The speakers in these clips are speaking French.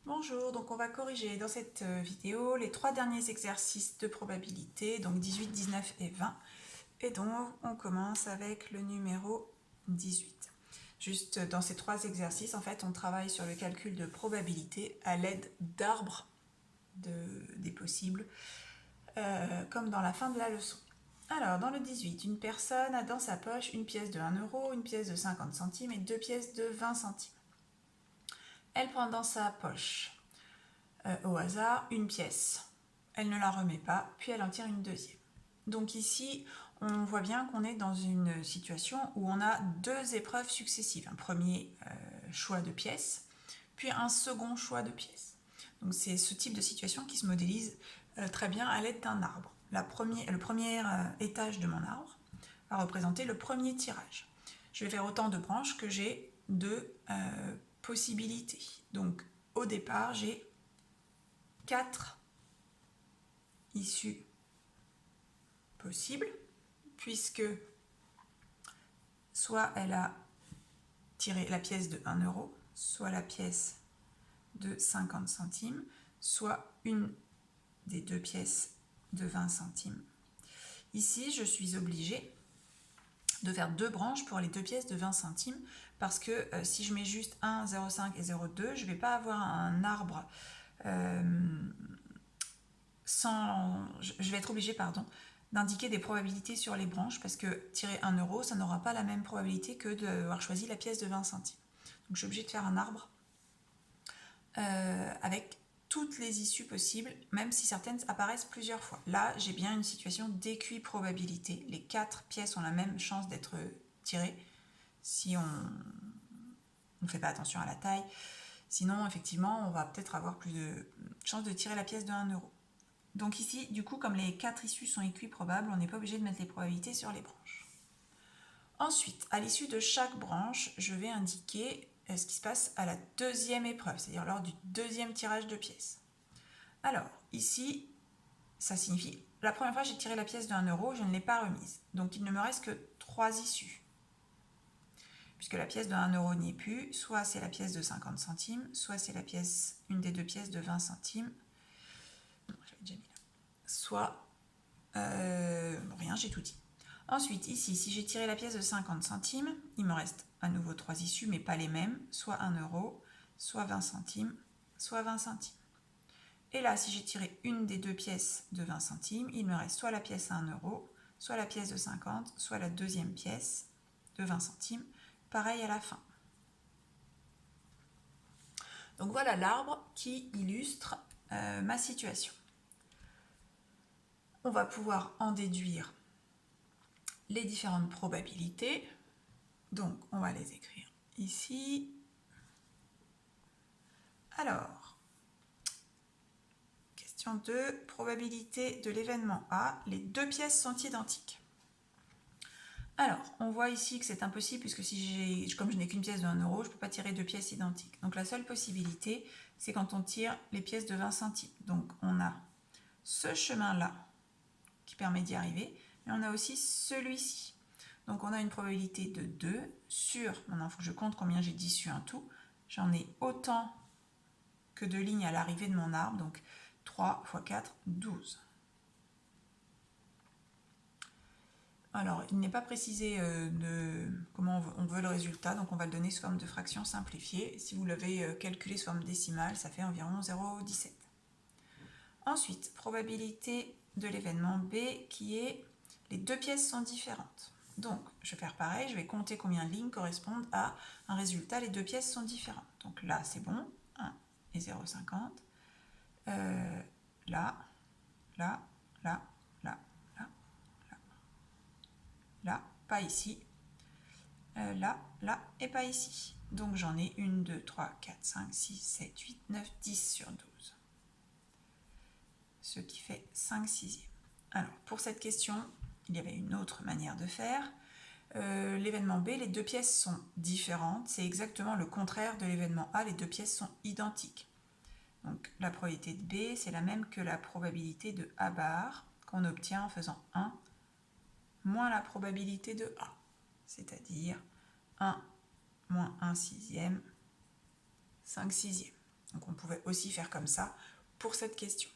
Bonjour, donc on va corriger dans cette vidéo les trois derniers exercices de probabilité, donc 18, 19 et 20. Et donc on commence avec le numéro 18. Juste dans ces trois exercices, en fait, on travaille sur le calcul de probabilité à l'aide d'arbres des possibles, comme dans la fin de la leçon. Alors, dans le 18, une personne a dans sa poche une pièce de 1 euro, une pièce de 50 centimes et deux pièces de 20 centimes. Elle prend dans sa poche au hasard une pièce. Elle ne la remet pas, puis elle en tire une deuxième. Donc ici, on voit bien qu'on est dans une situation où on a deux épreuves successives. Un premier choix de pièce, puis un second choix de pièce. Donc c'est ce type de situation qui se modélise très bien à l'aide d'un arbre. Le premier étage de mon arbre va représenter le premier tirage. Je vais faire autant de branches que j'ai de possibilités. Donc au départ, j'ai 4 issues possibles, puisque soit elle a tiré la pièce de 1 euro, soit la pièce de 50 centimes, soit une des deux pièces de 20 centimes. Ici, je suis obligée de faire deux branches pour les deux pièces de 20 centimes, parce que si je mets juste 1, 0,5 et 0,2, je ne vais pas avoir un arbre je vais être obligée d'indiquer des probabilités sur les branches, parce que tirer 1 euro, ça n'aura pas la même probabilité que d'avoir choisi la pièce de 20 centimes. Donc je suis obligée de faire un arbre avec toutes les issues possibles, même si certaines apparaissent plusieurs fois. Là, j'ai bien une situation d'équiprobabilité. Les 4 pièces ont la même chance d'être tirées si on ne fait pas attention à la taille. Sinon, effectivement, on va peut-être avoir plus de chances de tirer la pièce de 1 euro. Donc ici, du coup, comme les 4 issues sont équiprobables, on n'est pas obligé de mettre les probabilités sur les branches. Ensuite, à l'issue de chaque branche, je vais indiquer ce qui se passe à la deuxième épreuve, c'est-à-dire lors du deuxième tirage de pièces. Alors, ici, ça signifie, la première fois j'ai tiré la pièce de 1 euro, je ne l'ai pas remise. Donc il ne me reste que 3 issues. Puisque la pièce de 1 euro n'y est plus, soit c'est la pièce de 50 centimes, soit c'est une des deux pièces de 20 centimes. Non, j'avais déjà mis là. Soit rien, j'ai tout dit. Ensuite, ici, si j'ai tiré la pièce de 50 centimes, il me reste à nouveau 3 issues, mais pas les mêmes, soit 1 euro, soit 20 centimes, soit 20 centimes. Et là, si j'ai tiré une des deux pièces de 20 centimes, il me reste soit la pièce à 1 euro, soit la pièce de 50, soit la deuxième pièce de 20 centimes. Pareil à la fin. Donc voilà l'arbre qui illustre ma situation. On va pouvoir en déduire les différentes probabilités. Donc, on va les écrire ici. Alors, question 2, probabilité de l'événement A. Les deux pièces sont identiques. Alors, on voit ici que c'est impossible, puisque comme je n'ai qu'une pièce de 1 euro, je ne peux pas tirer deux pièces identiques. Donc, la seule possibilité, c'est quand on tire les pièces de 20 centimes. Donc, on a ce chemin-là qui permet d'y arriver, mais on a aussi celui-ci. Donc on a une probabilité de 2 sur, maintenant il faut que je compte combien j'ai d'issues en tout, j'en ai autant que de lignes à l'arrivée de mon arbre, donc 3 x 4, 12. Alors il n'est pas précisé comment on veut le résultat, donc on va le donner sous forme de fraction simplifiée. Si vous l'avez calculé sous forme décimale, ça fait environ 0,17. Ensuite, probabilité de l'événement B qui est les deux pièces sont différentes. Donc, je vais faire pareil, je vais compter combien de lignes correspondent à un résultat, les deux pièces sont différentes. Donc là, c'est bon, 1 et 0,50. Là, là, là, là, là, là, là, pas ici. Là, là, et pas ici. Donc j'en ai 1, 2, 3, 4, 5, 6, 7, 8, 9, 10 sur 12. Ce qui fait 5 sixièmes. Alors, pour cette question, il y avait une autre manière de faire. L'événement B, les deux pièces sont différentes. C'est exactement le contraire de l'événement A, les deux pièces sont identiques. Donc la probabilité de B, c'est la même que la probabilité de A bar qu'on obtient en faisant 1 moins la probabilité de A. C'est-à-dire 1 moins 1 sixième, 5 sixièmes. Donc on pouvait aussi faire comme ça pour cette question.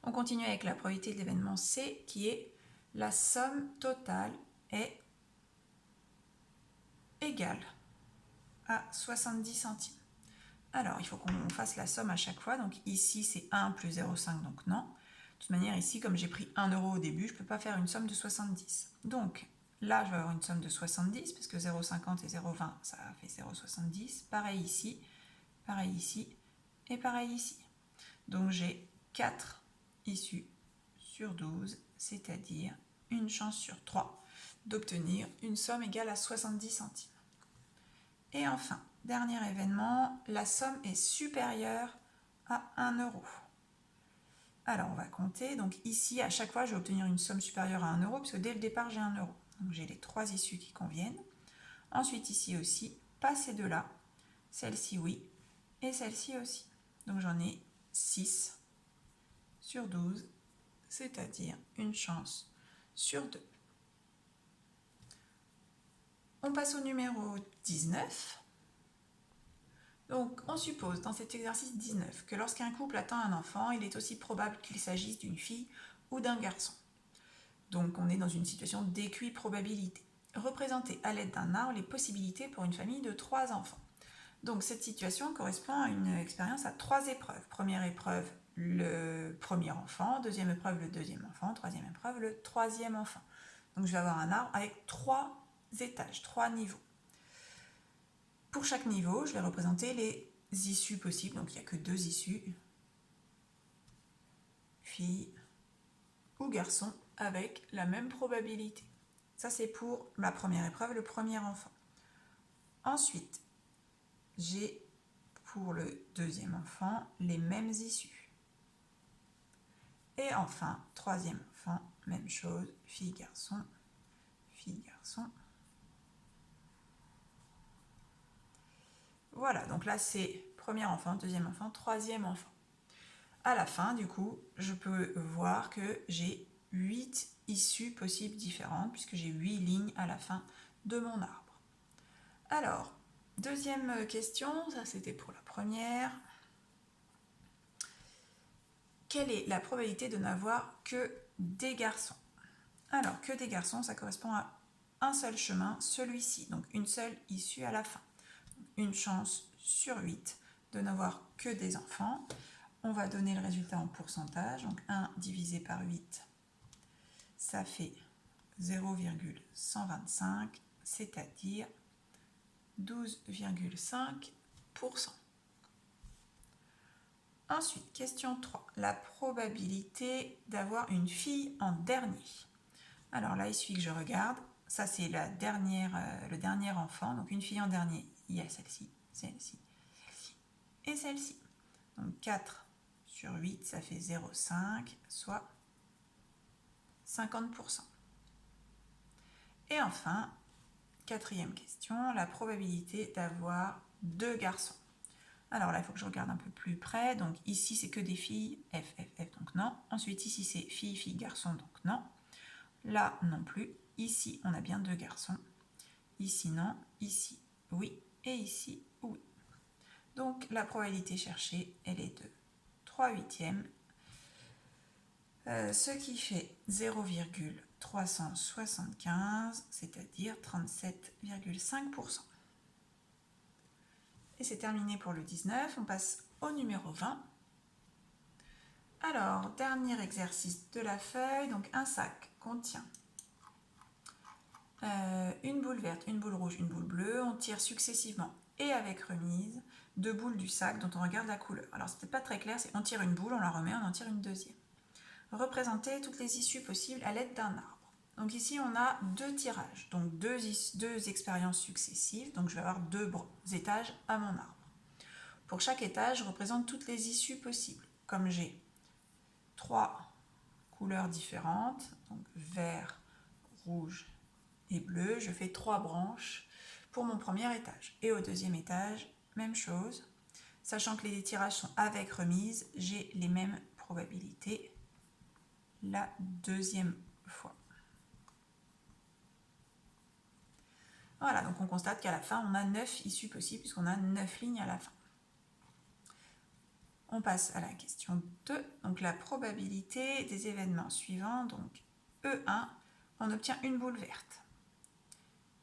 On continue avec la probabilité de l'événement C qui est la somme totale est égale à 70 centimes. Alors, il faut qu'on fasse la somme à chaque fois. Donc ici, c'est 1 plus 0,5, donc non. De toute manière, ici, comme j'ai pris 1 euro au début, je ne peux pas faire une somme de 70. Donc là, je vais avoir une somme de 70, parce que 0,50 et 0,20, ça fait 0,70. Pareil ici, et pareil ici. Donc j'ai 4 issues sur 12, c'est-à-dire une chance sur 3 d'obtenir une somme égale à 70 centimes. Et enfin, dernier événement, la somme est supérieure à 1 euro. Alors on va compter, donc ici à chaque fois je vais obtenir une somme supérieure à 1 euro, puisque dès le départ j'ai 1 euro. Donc j'ai les 3 issues qui conviennent. Ensuite ici aussi, pas ces deux-là, celle-ci oui, et celle-ci aussi. Donc j'en ai 6 sur 12, c'est-à-dire une chance sur 2. On passe au numéro 19. Donc, on suppose dans cet exercice 19 que lorsqu'un couple attend un enfant, il est aussi probable qu'il s'agisse d'une fille ou d'un garçon. Donc, on est dans une situation d'équiprobabilité. Représenter à l'aide d'un arbre les possibilités pour une famille de 3 enfants. Donc, cette situation correspond à une expérience à 3 épreuves. Première épreuve, le premier enfant. Deuxième épreuve, le deuxième enfant. Troisième épreuve, le troisième enfant. Donc, je vais avoir un arbre avec 3 étages, 3 niveaux. Pour chaque niveau, je vais représenter les issues possibles. Donc, il n'y a que 2 issues. Fille ou garçon avec la même probabilité. Ça, c'est pour la première épreuve, le premier enfant. Ensuite, j'ai pour le deuxième enfant les mêmes issues. Et enfin, troisième enfant, même chose, fille, garçon, fille, garçon. Voilà, donc là, c'est premier enfant, deuxième enfant, troisième enfant. À la fin, du coup, je peux voir que j'ai 8 issues possibles différentes, puisque j'ai 8 lignes à la fin de mon arbre. Alors, deuxième question, ça c'était pour la première. Quelle est la probabilité de n'avoir que des garçons? Alors, que des garçons, ça correspond à un seul chemin, celui-ci, donc une seule issue à la fin. Une chance sur 8 de n'avoir que des enfants. On va donner le résultat en pourcentage. Donc 1 divisé par 8, ça fait 0,125, c'est-à-dire 12,5%. Ensuite, question 3. La probabilité d'avoir une fille en dernier. Alors là, il suffit que je regarde. Ça, c'est le dernier enfant. Donc une fille en dernier, il y a celle-ci, celle-ci, celle-ci et celle-ci. Donc 4 sur 8, ça fait 0,5, soit 50%. Et enfin, quatrième question, la probabilité d'avoir 2 garçons. Alors là, il faut que je regarde un peu plus près. Donc ici, c'est que des filles, F, F, F, donc non. Ensuite, ici, c'est fille, fille, garçon, donc non. Là, non plus. Ici, on a bien 2 garçons. Ici, non. Ici, oui. Et ici, oui. Donc, la probabilité cherchée, elle est de 3/8, ce qui fait 0,375, c'est-à-dire 37,5%. Et c'est terminé pour le 19. On passe au numéro 20. Alors, dernier exercice de la feuille. Donc, un sac contient une boule verte, une boule rouge, une boule bleue. On tire successivement et avec remise 2 boules du sac dont on regarde la couleur. Alors, c'est peut-être pas très clair. C'est on tire une boule, on la remet, on en tire une deuxième. Représenter toutes les issues possibles à l'aide d'un arbre. Donc ici, on a 2 tirages, donc deux expériences successives. Donc je vais avoir 2 étages à mon arbre. Pour chaque étage, je représente toutes les issues possibles. Comme j'ai 3 couleurs différentes, donc vert, rouge et bleu, je fais 3 branches pour mon premier étage. Et au deuxième étage, même chose. Sachant que les tirages sont avec remise, j'ai les mêmes probabilités la deuxième fois. Voilà, donc on constate qu'à la fin, on a 9 issues possibles puisqu'on a 9 lignes à la fin. On passe à la question 2. Donc la probabilité des événements suivants. Donc E1, on obtient une boule verte.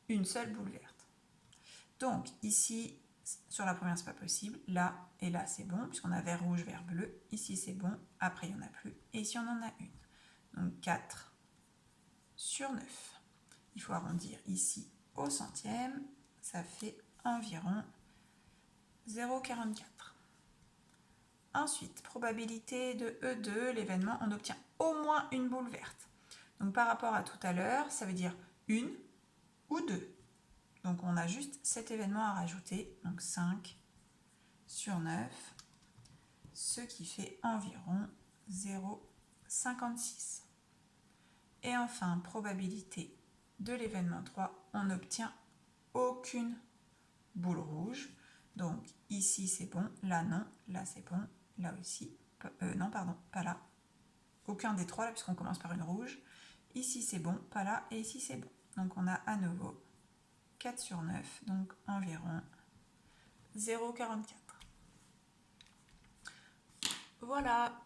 Une seule boule verte. Donc ici, sur la première, c'est pas possible. Là et là, c'est bon, puisqu'on a vert, rouge, vert, bleu. Ici, c'est bon. Après, il n'y en a plus. Et ici, on en a une. Donc 4 sur 9. Il faut arrondir ici au centième. Ça fait environ 0,44. Ensuite, probabilité de E2, l'événement, on obtient au moins une boule verte. Donc par rapport à tout à l'heure, ça veut dire une ou deux. Donc on a juste cet événement à rajouter, donc 5 sur 9, ce qui fait environ 0,56. Et enfin, probabilité de l'événement 3, on n'obtient aucune boule rouge. Donc ici c'est bon, là non, là c'est bon, là aussi, non pardon, pas là, aucun des trois là puisqu'on commence par une rouge. Ici c'est bon, pas là, et ici c'est bon. Donc on a à nouveau 4 sur 9, donc environ 0,44. Voilà.